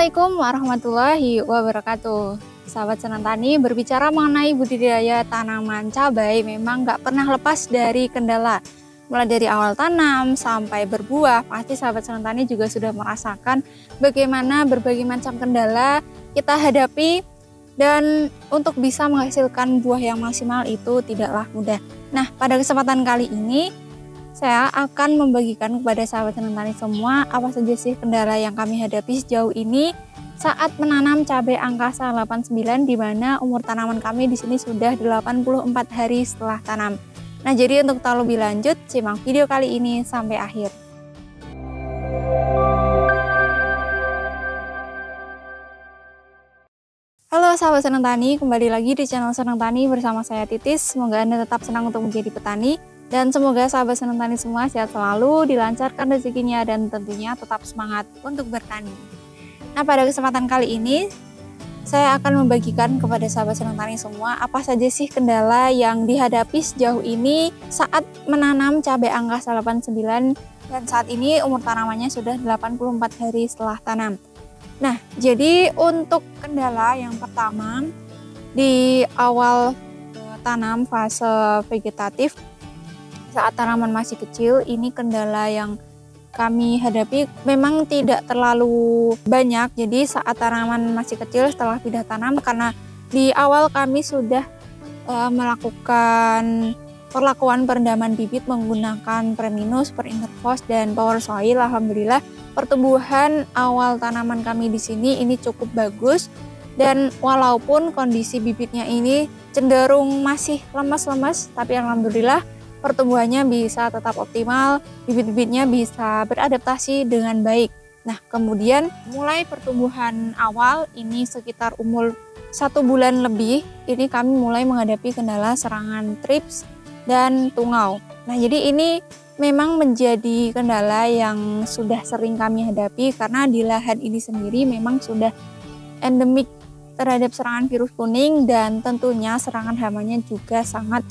Assalamualaikum warahmatullahi wabarakatuh. Sahabat Senang Tani, berbicara mengenai budidaya tanaman cabai memang nggak pernah lepas dari kendala. Mulai dari awal tanam sampai berbuah, pasti sahabat Senang Tani juga sudah merasakan bagaimana berbagai macam kendala kita hadapi, dan untuk bisa menghasilkan buah yang maksimal itu tidaklah mudah. Nah, pada kesempatan kali ini saya akan membagikan kepada sahabat Senang Tani semua apa saja sih kendala yang kami hadapi sejauh ini saat menanam cabai angkasa 89, di mana umur tanaman kami di sini sudah 84 hari setelah tanam. Nah, jadi untuk tahu lebih lanjut, simak video kali ini sampai akhir. Halo sahabat Senang Tani, kembali lagi di channel Senang Tani bersama saya Titis. Semoga Anda tetap senang untuk menjadi petani. Dan semoga sahabat Senang Tani semua sehat selalu, dilancarkan rezekinya, dan tentunya tetap semangat untuk bertani. Nah, pada kesempatan kali ini saya akan membagikan kepada sahabat Senang Tani semua apa saja sih kendala yang dihadapi sejauh ini saat menanam cabai angkasa 89, dan saat ini umur tanamannya sudah 84 hari setelah tanam. Nah, jadi untuk kendala yang pertama di awal tanam fase vegetatif, saat tanaman masih kecil, ini kendala yang kami hadapi memang tidak terlalu banyak. Jadi saat tanaman masih kecil setelah pindah tanam, karena di awal kami sudah melakukan perlakuan perendaman bibit menggunakan Preminus, Perinterfos, dan Power Soil. Alhamdulillah pertumbuhan awal tanaman kami di sini ini cukup bagus, dan walaupun kondisi bibitnya ini cenderung masih lemas-lemas, tapi alhamdulillah pertumbuhannya bisa tetap optimal, bibit-bibitnya bisa beradaptasi dengan baik. Nah, kemudian mulai pertumbuhan awal ini sekitar umur 1 bulan lebih, ini kami mulai menghadapi kendala serangan trips dan tungau. Nah, jadi ini memang menjadi kendala yang sudah sering kami hadapi, karena di lahan ini sendiri memang sudah endemik terhadap serangan virus kuning, dan tentunya serangan hamanya juga sangat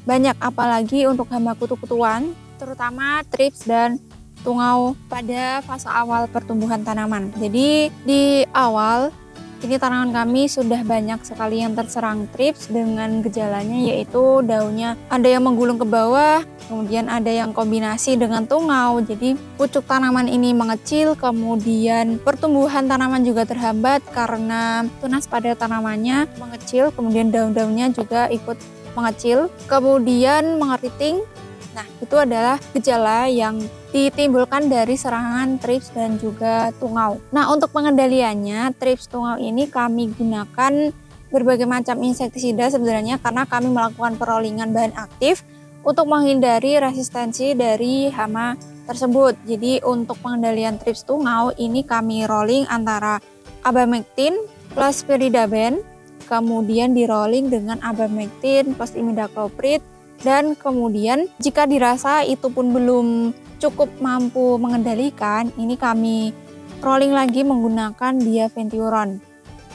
banyak, apalagi untuk hama kutu-kutuan, terutama trips dan tungau pada fase awal pertumbuhan tanaman. Jadi di awal ini tanaman kami sudah banyak sekali yang terserang trips dengan gejalanya, yaitu daunnya ada yang menggulung ke bawah, kemudian ada yang kombinasi dengan tungau. Jadi pucuk tanaman ini mengecil, kemudian pertumbuhan tanaman juga terhambat karena tunas pada tanamannya mengecil, kemudian daun-daunnya juga ikut mengecil, kemudian mengeriting. Nah, itu adalah gejala yang ditimbulkan dari serangan trips dan juga tungau. Nah, untuk pengendaliannya trips tungau ini kami gunakan berbagai macam insektisida sebenarnya, karena kami melakukan perolingan bahan aktif untuk menghindari resistensi dari hama tersebut. Jadi untuk pengendalian trips tungau ini kami rolling antara abamectin plus pyridaben, kemudian di rolling dengan abamectin plus imidacloprid, dan kemudian jika dirasa itu pun belum cukup mampu mengendalikan, ini kami rolling lagi menggunakan diaventuron.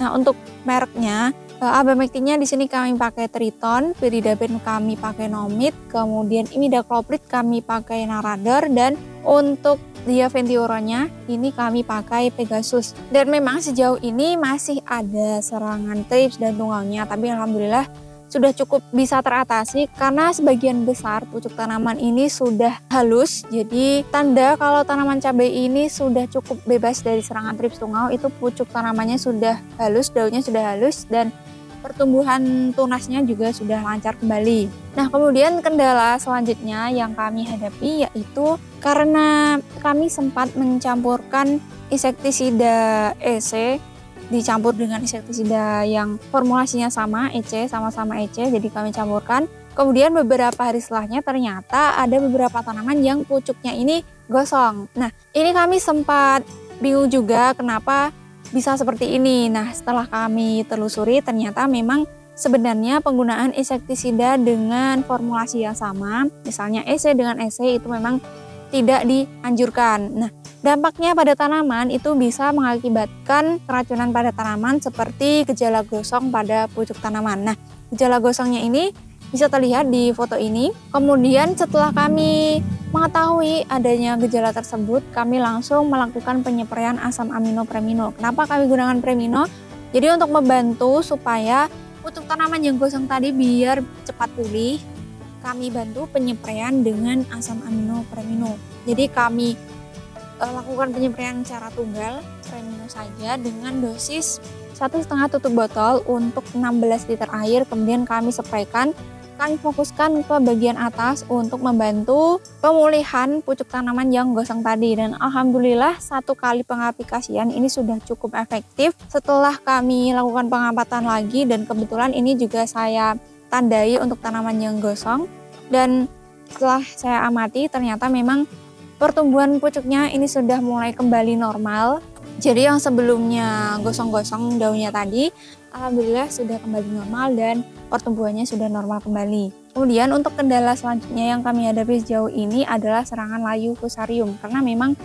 Nah, untuk mereknya abamectinnya di sini kami pakai Triton, pyridaben kami pakai Nomit, kemudian imidacloprid kami pakai Narador, dan untuk diaventuronnya ini kami pakai Pegasus. Dan memang sejauh ini masih ada serangan trips dan tungaunya, tapi alhamdulillah sudah cukup bisa teratasi karena sebagian besar pucuk tanaman ini sudah halus. Jadi tanda kalau tanaman cabai ini sudah cukup bebas dari serangan trips tungau itu pucuk tanamannya sudah halus, daunnya sudah halus, dan pertumbuhan tunasnya juga sudah lancar kembali. Nah, kemudian kendala selanjutnya yang kami hadapi yaitu karena kami sempat mencampurkan insektisida EC dicampur dengan insektisida yang formulasinya sama, EC, sama-sama EC, jadi kami campurkan. Kemudian beberapa hari setelahnya ternyata ada beberapa tanaman yang pucuknya ini gosong. Nah, ini kami sempat bingung juga kenapa bisa seperti ini. Nah, setelah kami telusuri ternyata memang sebenarnya penggunaan insektisida dengan formulasi yang sama, misalnya EC dengan EC, itu memang tidak dianjurkan. Nah, dampaknya pada tanaman itu bisa mengakibatkan keracunan pada tanaman seperti gejala gosong pada pucuk tanaman. Nah, gejala gosongnya ini bisa terlihat di foto ini. Kemudian setelah kami mengetahui adanya gejala tersebut, kami langsung melakukan penyepreian asam amino Premino. Kenapa kami gunakan Premino? Jadi untuk membantu supaya pucuk tanaman yang gosong tadi biar cepat pulih, kami bantu penyepreian dengan asam amino Premino. Jadi kami lakukan penyepreian secara tunggal Premino saja dengan dosis 1,5 tutup botol untuk 16 liter air. Kemudian kami spraykan. Kami fokuskan ke bagian atas untuk membantu pemulihan pucuk tanaman yang gosong tadi. Dan alhamdulillah 1 kali pengaplikasian ini sudah cukup efektif. Setelah kami lakukan pengamatan lagi, dan kebetulan ini juga saya tandai untuk tanaman yang gosong. Dan setelah saya amati ternyata memang pertumbuhan pucuknya ini sudah mulai kembali normal. Jadi yang sebelumnya gosong-gosong daunnya tadi, alhamdulillah sudah kembali normal dan pertumbuhannya sudah normal kembali. Kemudian untuk kendala selanjutnya yang kami hadapi sejauh ini adalah serangan layu fusarium. Karena memang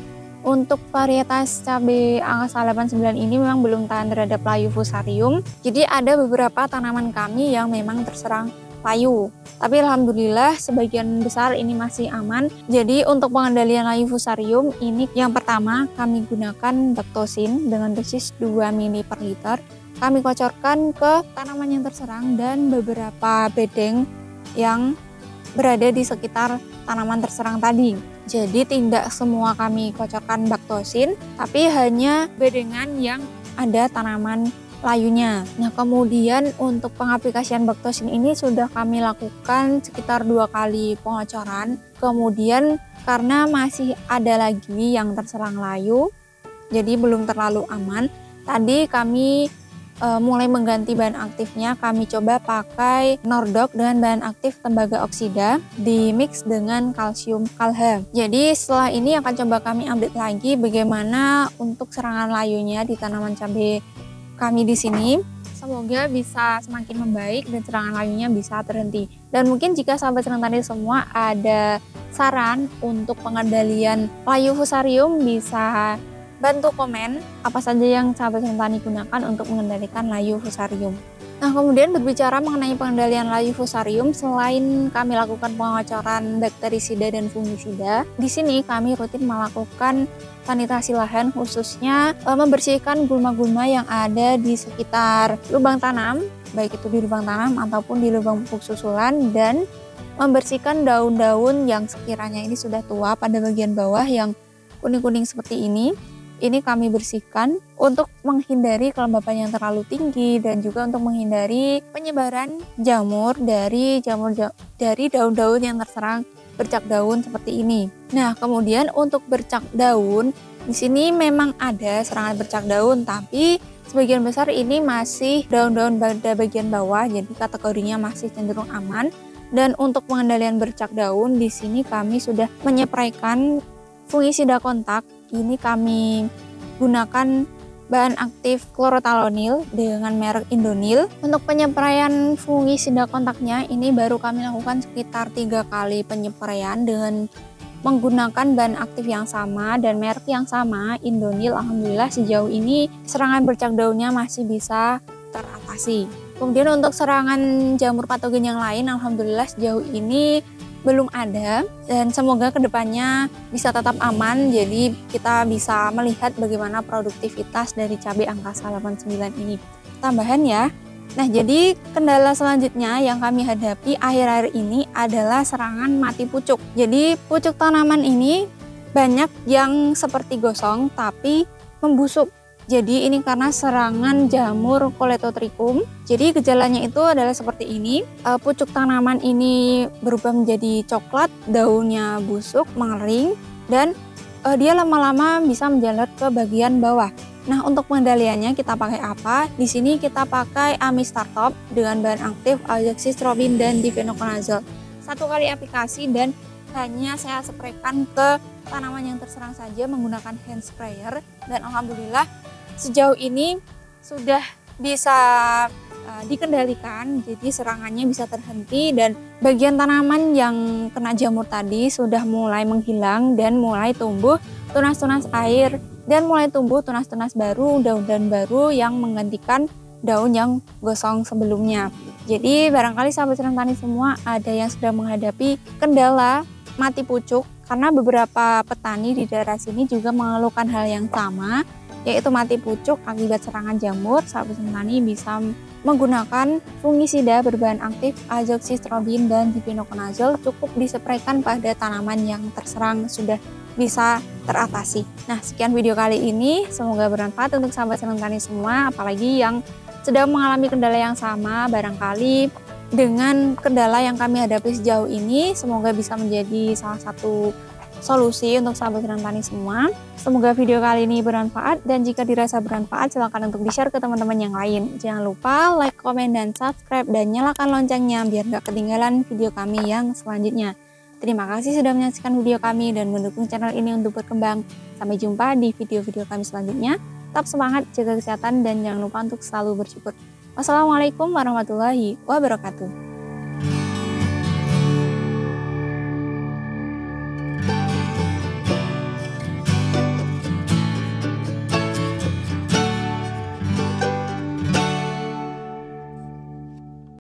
untuk varietas cabai angka 89 ini memang belum tahan terhadap layu fusarium. Jadi ada beberapa tanaman kami yang memang terserang layu. Tapi alhamdulillah sebagian besar ini masih aman. Jadi untuk pengendalian layu fusarium ini yang pertama kami gunakan Bactosin dengan dosis 2 ml per liter. Kami kocorkan ke tanaman yang terserang dan beberapa bedeng yang berada di sekitar tanaman terserang tadi. Jadi tidak semua kami kocorkan Bactosin, tapi hanya bedengan yang ada tanaman layunya. Nah, kemudian untuk pengaplikasian Bactosin ini sudah kami lakukan sekitar 2 kali pengocoran. Kemudian karena masih ada lagi yang terserang layu, jadi belum terlalu aman. Tadi kami mulai mengganti bahan aktifnya. Kami coba pakai Nordok dengan bahan aktif tembaga oksida di mix dengan kalsium kalha. Jadi setelah ini akan coba kami update lagi bagaimana untuk serangan layunya di tanaman cabai kami di sini. Semoga bisa semakin membaik dan serangan layunya bisa terhenti. Dan mungkin jika sahabat Senang Tani semua ada saran untuk pengendalian layu fusarium, bisa bantu komen apa saja yang sahabat Senang Tani gunakan untuk mengendalikan layu fusarium. Nah, kemudian berbicara mengenai pengendalian layu fusarium, selain kami lakukan pengocoran bakterisida dan fungisida, di sini kami rutin melakukan sanitasi lahan, khususnya membersihkan gulma-gulma yang ada di sekitar lubang tanam, baik itu di lubang tanam ataupun di lubang pupuk susulan, dan membersihkan daun-daun yang sekiranya ini sudah tua pada bagian bawah yang kuning-kuning seperti ini. Ini kami bersihkan untuk menghindari kelembapan yang terlalu tinggi dan juga untuk menghindari penyebaran jamur dari daun-daun yang terserang bercak daun seperti ini. Nah, kemudian untuk bercak daun di sini memang ada serangan bercak daun, tapi sebagian besar ini masih daun-daun pada bagian bawah, jadi kategorinya masih cenderung aman. Dan untuk pengendalian bercak daun di sini kami sudah menyepraikan fungisida kontak. Ini kami gunakan bahan aktif klorotalonil dengan merek Indonil. Untuk penyempraian fungisida kontaknya ini baru kami lakukan sekitar 3 kali penyempraian dengan menggunakan bahan aktif yang sama dan merek yang sama, Indonil. Alhamdulillah sejauh ini serangan bercak daunnya masih bisa teratasi. Kemudian untuk serangan jamur patogen yang lain, alhamdulillah sejauh ini belum ada, dan semoga kedepannya bisa tetap aman. Jadi kita bisa melihat bagaimana produktivitas dari cabai angkasa 89 ini. Tambahan ya. Nah, jadi kendala selanjutnya yang kami hadapi akhir-akhir ini adalah serangan mati pucuk. Jadi pucuk tanaman ini banyak yang seperti gosong tapi membusuk. Jadi ini karena serangan jamur Coletotrichum. Jadi gejalanya itu adalah seperti ini. Pucuk tanaman ini berubah menjadi coklat, daunnya busuk, mengering, dan dia lama-lama bisa menjalar ke bagian bawah. Nah, untuk pengendaliannya kita pakai apa? Di sini kita pakai Amistartop dengan bahan aktif azoxystrobin dan difenoconazole. 1 kali aplikasi dan hanya saya spraykan ke tanaman yang terserang saja menggunakan hand sprayer, dan alhamdulillah sejauh ini sudah bisa dikendalikan, jadi serangannya bisa terhenti dan bagian tanaman yang kena jamur tadi sudah mulai menghilang dan mulai tumbuh tunas-tunas air dan mulai tumbuh tunas-tunas baru, daun-daun baru yang menggantikan daun yang gosong sebelumnya. Jadi barangkali sahabat Senang Tani semua ada yang sedang menghadapi kendala mati pucuk, karena beberapa petani di daerah sini juga mengeluhkan hal yang sama, yaitu mati pucuk akibat serangan jamur. Sahabat Senang Tani bisa menggunakan fungisida berbahan aktif azoxystrobin dan difenoconazole, cukup dispraykan pada tanaman yang terserang sudah bisa teratasi. Nah, sekian video kali ini, semoga bermanfaat untuk sahabat Senang Tani semua, apalagi yang sedang mengalami kendala yang sama. Barangkali dengan kendala yang kami hadapi sejauh ini, semoga bisa menjadi salah satu solusi untuk sahabat Senang Tani semua. Semoga video kali ini bermanfaat, dan jika dirasa bermanfaat silahkan untuk di-share ke teman-teman yang lain. Jangan lupa like, komen, dan subscribe, dan nyalakan loncengnya biar gak ketinggalan video kami yang selanjutnya. Terima kasih sudah menyaksikan video kami dan mendukung channel ini untuk berkembang. Sampai jumpa di video-video kami selanjutnya. Tetap semangat, jaga kesehatan, dan jangan lupa untuk selalu bersyukur. Wassalamualaikum warahmatullahi wabarakatuh.